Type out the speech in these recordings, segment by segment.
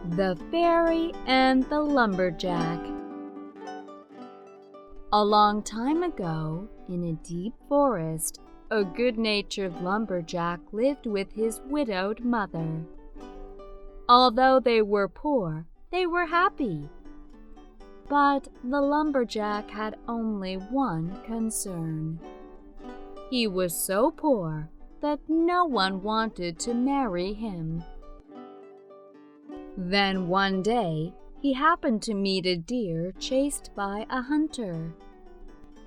The Fairy and the Lumberjack. A long time ago, in a deep forest, a good-natured lumberjack lived with his widowed mother. Although they were poor, they were happy. But the lumberjack had only one concern. He was so poor that no one wanted to marry him. Then one day, he happened to meet a deer chased by a hunter.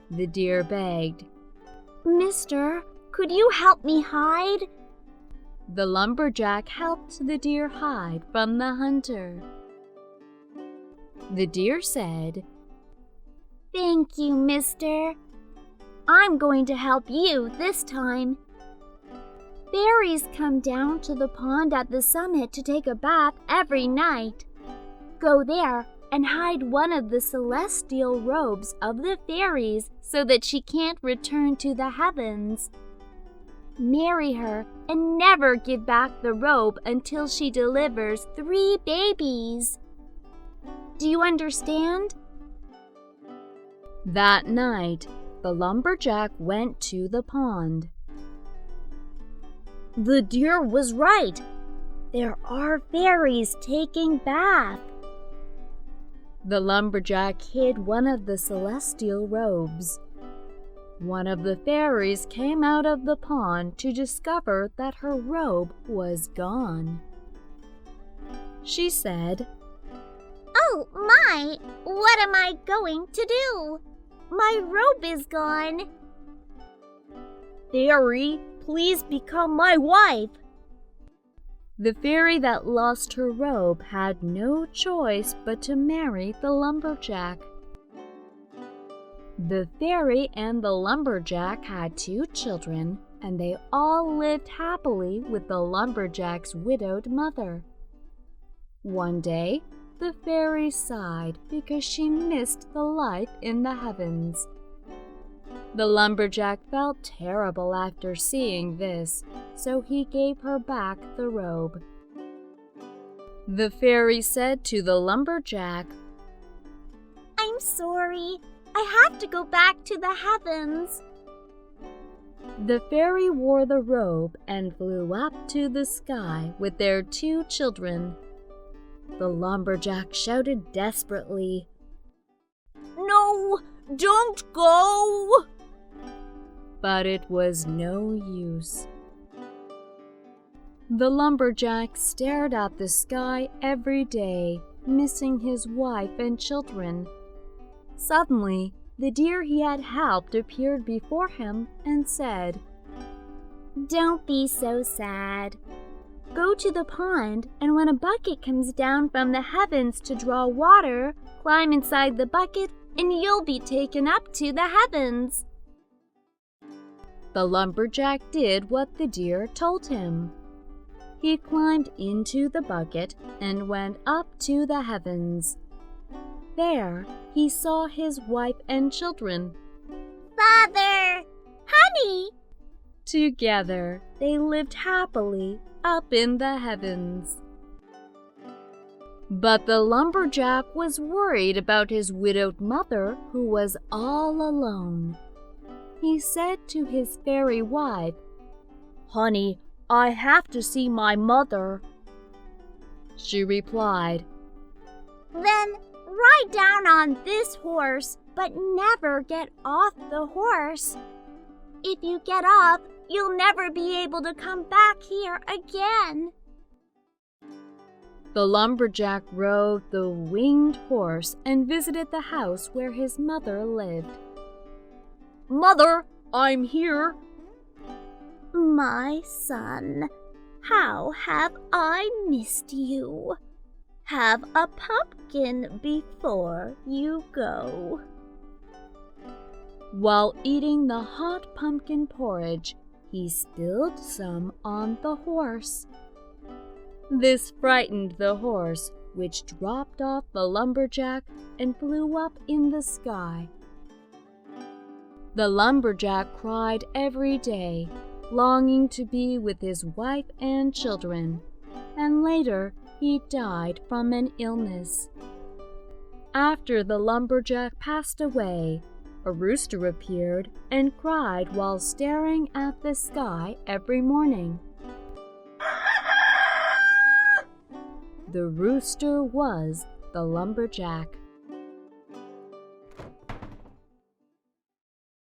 The deer begged, "Mister, could you help me hide?" The lumberjack helped the deer hide from the hunter. The deer said, "Thank you, mister. I'm going to help you this time. Fairies come down to the pond at the summit to take a bath every night. Go there and hide one of the celestial robes of the fairies so that she can't return to the heavens. Marry her and never give back the robe until she delivers 3 babies. Do you understand?" That night, the lumberjack went to the pond. The deer was right. There are fairies taking bath. The lumberjack hid one of the celestial robes. One of the fairies came out of the pond to discover that her robe was gone. She said, "Oh my, what am I going to do? My robe is gone." "Fairy, please become my wife." The fairy that lost her robe had no choice but to marry the lumberjack. The fairy and the lumberjack had 2 children, and they all lived happily with the lumberjack's widowed mother. One day, the fairy sighed because she missed the life in the heavens. The lumberjack felt terrible after seeing this, so he gave her back the robe. The fairy said to the lumberjack, "I'm sorry. I have to go back to the heavens." The fairy wore the robe and flew up to the sky with their 2 children. The lumberjack shouted desperately, "No, don't go!" But it was no use. The lumberjack stared at the sky every day, missing his wife and children. Suddenly, the deer he had helped appeared before him and said, "Don't be so sad. Go to the pond, and when a bucket comes down from the heavens to draw water, climb inside the bucket, and you'll be taken up to the heavens." The lumberjack did what the deer told him. He climbed into the bucket and went up to the heavens. There, he saw his wife and children. "Father! Honey!" Together, they lived happily up in the heavens. But the lumberjack was worried about his widowed mother, who was all alone. He said to his fairy wife, "Honey, I have to see my mother." She replied, "Then ride down on this horse, but never get off the horse. If you get off, you'll never be able to come back here again." The lumberjack rode the winged horse and visited the house where his mother lived. "Mother, I'm here." "My son, how have I missed you? Have a pumpkin before you go." While eating the hot pumpkin porridge, he spilled some on the horse. This frightened the horse, which dropped off the lumberjack and flew up in the sky. The lumberjack cried every day, longing to be with his wife and children, and later he died from an illness. After the lumberjack passed away, a rooster appeared and cried while staring at the sky every morning. The rooster was the lumberjack.